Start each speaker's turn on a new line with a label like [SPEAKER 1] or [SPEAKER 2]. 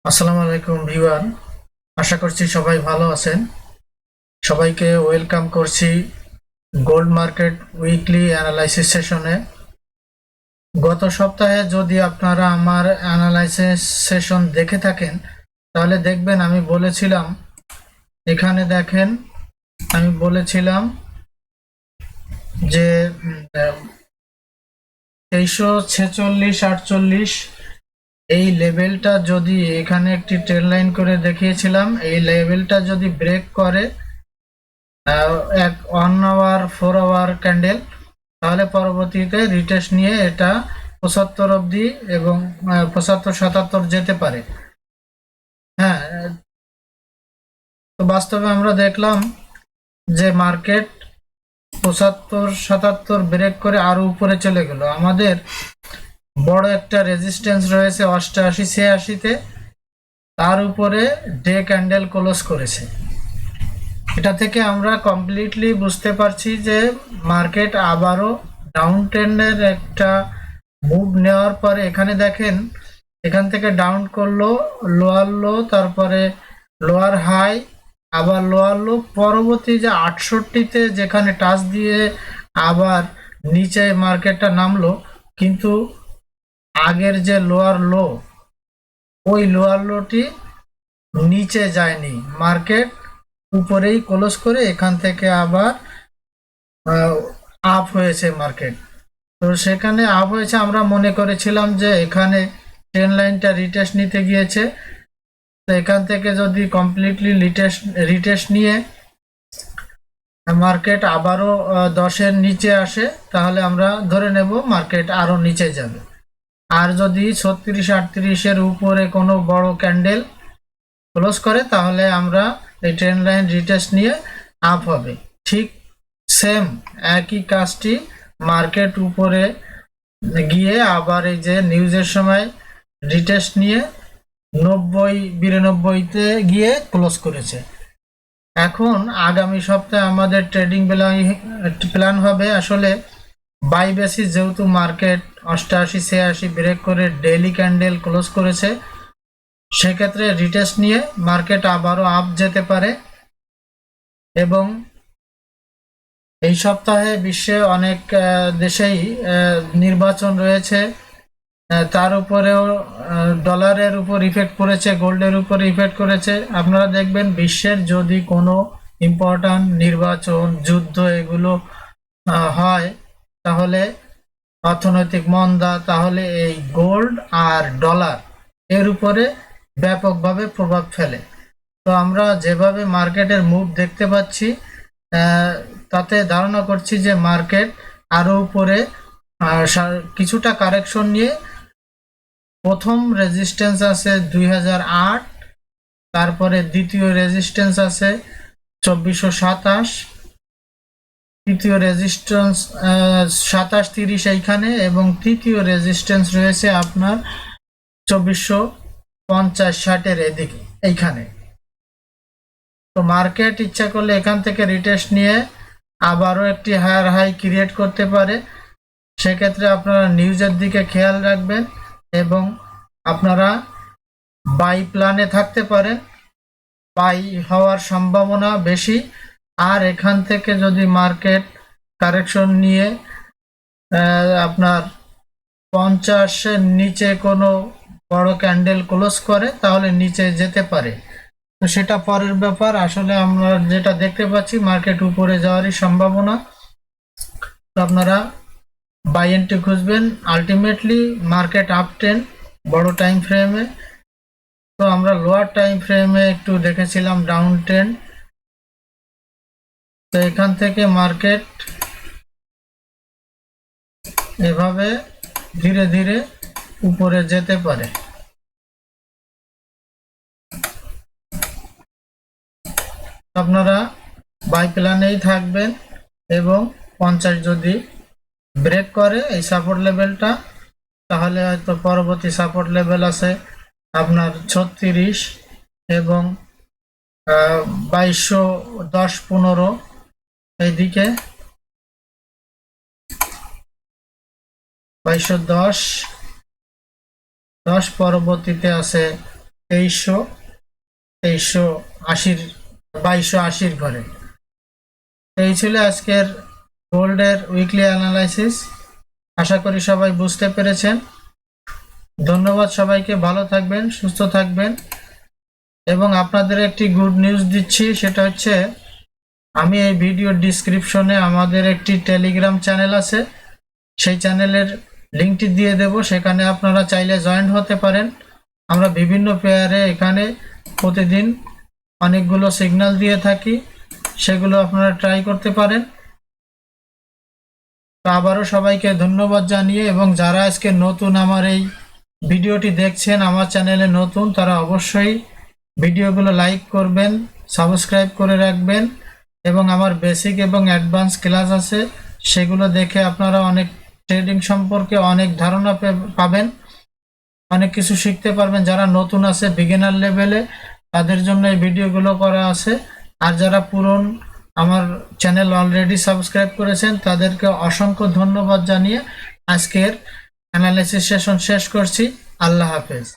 [SPEAKER 1] আসসালামু আলাইকুম ভিউয়ার, আশা করছি সবাই ভালো আছেন। সবাইকে ওয়েলকাম করছি গোল্ড মার্কেট উইকলি অ্যানালাইসিস সেশনে। গত সপ্তাহে যদি আপনারা আমার অ্যানালাইসিস সেশন দেখে থাকেন তাহলে দেখবেন আমি বলেছিলাম, এখানে দেখেন, আমি বলেছিলাম যে 2346-48 এই লেভেলটা যদি এখানে একটি ট্রেন লাইন করে দেখিয়েছিলাম, এই লেভেলটা যদি ব্রেক করে এক 1 আওয়ার 4 আওয়ার ক্যান্ডেল, তাহলে পরবর্তীতে রিটেস্ট নিয়ে এটা 75 অবধি এবং 75-77 যেতে পারে। হ্যাঁ, তো বাস্তবে আমরা দেখলাম যে মার্কেট 75-77 ব্রেক করে আরো উপরে চলে গেল। আমাদের বড় একটা রেজিস্ট্যান্স রয়েছে 88-86-তে, তার উপরে ডে ক্যান্ডেল ক্লোজ করেছে। এটা থেকে আমরা কমপ্লিটলি বুঝতে পারছি যে মার্কেট আবারও ডাউন ট্রেন্ডের একটা মুভ নেওয়ার পরে এখানে দেখেন, এখান থেকে ডাউন করলো, লোয়ার লো, তারপরে লোয়ার হাই, আবার লোয়ার লো, পরবর্তী যে 68-তে যেখানে টাচ দিয়ে আবার নিচে মার্কেটটা নামলো, কিন্তু আগের যে লোয়ার লো, ওই লোয়ার লোটি নিচে যায়নি, মার্কেট উপরেই ক্লোজ করে এখান থেকে আবার আপ হয়েছে মার্কেট। তো সেখানে আপ হয়েছে, আমরা মনে করেছিলাম যে এখানে ট্রেন লাইনটা রিটেস্ট নিতে গিয়েছে। তো এখান থেকে যদি কমপ্লিটলি রিটেস্ট নিয়ে মার্কেট আবারও 10-এর নিচে আসে, তাহলে আমরা ধরে নেব মার্কেট আরো নিচে যাবে। আর যদি 36-38-এর উপরে কোনো বড় ক্যান্ডেল ক্লোজ করে, তাহলে আমরা এই ট্রেন লাইন রিটেস্ট নিয়ে আপ হবে। ঠিক সেম একই কাজটি মার্কেট উপরে গিয়ে আবার এই যে নিউজের সময় রিটেস্ট নিয়ে 90-92-তে গিয়ে ক্লোজ করেছে। এখন আগামী সপ্তাহে আমাদের ট্রেডিং প্ল্যান হবে আসলে বাই বেসিস, যেহেতু মার্কেট 88-86 ব্রেক করে ডেইলি ক্যান্ডেল ক্লোজ করেছে, সেক্ষেত্রে রিটেস্ট নিয়ে মার্কেট আবারও আপ যেতে পারে। এবং এই সপ্তাহে বিশ্বে অনেক দেশেই নির্বাচন রয়েছে, তার উপরেও ডলারের উপর ইফেক্ট পড়েছে, গোল্ডের উপর ইফেক্ট করেছে। আপনারা দেখবেন বিশ্বের যদি কোনো ইম্পর্ট্যান্ট নির্বাচন, যুদ্ধ এগুলো হয়, তাহলে অর্থনৈতিক মন্দা, তাহলে এই গোল্ড আর ডলার এর উপরে ব্যাপকভাবে প্রভাব ফেলে। তো আমরা যেভাবে মার্কেটের মুভ দেখতে পাচ্ছি, তাতে ধারণা করছি যে মার্কেট আরো উপরে কিছুটা কারেকশন নিয়ে, প্রথম রেজিস্ট্যান্স আছে 2008, তারপরে দ্বিতীয় রেজিস্ট্যান্স আছে 2427, তৃতীয় রেজিস্ট্যান্স 27-30 এইখানে, এবং তৃতীয় রেজিস্ট্যান্স রয়েছে আপনার 2450-60-এর এদিকে এইখানে। তো মার্কেট ইচ্ছা করলে এখান থেকে রিটেস্ট নিয়ে আবারও একটি হায়ার হাই ক্রিয়েট করতে পারে। সেক্ষেত্রে আপনারা নিউজের দিকে খেয়াল রাখবেন এবং আপনারা বাই প্ল্যানে থাকতে পারেন, বাই হওয়ার সম্ভাবনা বেশি। আর এখান থেকে যদি মার্কেট কারেকশন নিয়ে আপনার 50-এর নিচে কোনো বড় ক্যান্ডেল ক্লোজ করে, তাহলে নিচে যেতে পারে। তো সেটা পরের ব্যাপার। আসলে আমরা যেটা দেখতে পাচ্ছি মার্কেট উপরে যাওয়ারই সম্ভাবনা। তো আপনারা বাই এন্ট্রি খুঁজবেন। আলটিমেটলি মার্কেট আপ ট্রেন্ড বড় টাইম ফ্রেমে। তো আমরা লোয়ার টাইম ফ্রেমে একটু দেখেছিলাম ডাউন ট্রেন্ড। তো এখান থেকে মার্কেট এভাবে ধীরে ধীরে উপরে যেতে পারে। আপনারা বাই প্ল্যানেই থাকবেন এবং 50 যদি ব্রেক করে এই সাপোর্ট লেভেলটা, তাহলে হয়তো পরবর্তী সাপোর্ট লেভেল আছে আপনার 36 এবং 2210-15 এইদিকে, 2210, পরবর্তীতে আছে তেইশশো 2380 2280 ঘরে। এই ছিল আজকের গোল্ডের উইকলি অ্যানালাইসিস। আশা করি সবাই বুঝতে পেরেছেন। ধন্যবাদ সবাইকে, ভালো থাকবেন, সুস্থ থাকবেন। এবং আপনাদের একটি গুড নিউজ দিচ্ছি, সেটা হচ্ছে আমি এই ভিডিওর ডিসক্রিপশনে আমাদের একটি টেলিগ্রাম চ্যানেল আছে, সেই চ্যানেলের লিঙ্কটি দিয়ে দেব, সেখানে আপনারা চাইলে জয়েন হতে পারেন। আমরা বিভিন্ন পেয়ারে এখানে প্রতিদিন অনেকগুলো সিগন্যাল দিয়ে থাকি, সেগুলো আপনারা ট্রাই করতে পারেন। তো আবারও সবাইকে ধন্যবাদ জানিয়ে, এবং যারা আজকে নতুন আমার এই ভিডিওটি দেখছেন, আমার চ্যানেলে নতুন, তারা অবশ্যই ভিডিওগুলো লাইক করবেন, সাবস্ক্রাইব করে রাখবেন, এবং আমার বেসিক এবং অ্যাডভান্স ক্লাস আছে, সেগুলো দেখে আপনারা অনেক ট্রেডিং সম্পর্কে অনেক ধারণা পাবেন, অনেক কিছু শিখতে পারবেন। যারা নতুন আছে বিগিনার লেভেলে, তাদের জন্য এই ভিডিওগুলো করা আছে। আর যারা পুরন আমার চ্যানেল অলরেডি সাবস্ক্রাইব করেছেন, তাদেরকে অসংখ্য ধন্যবাদ জানিয়ে আজকের অ্যানালাইসিস সেশন শেষ করছি। আল্লাহ হাফেজ।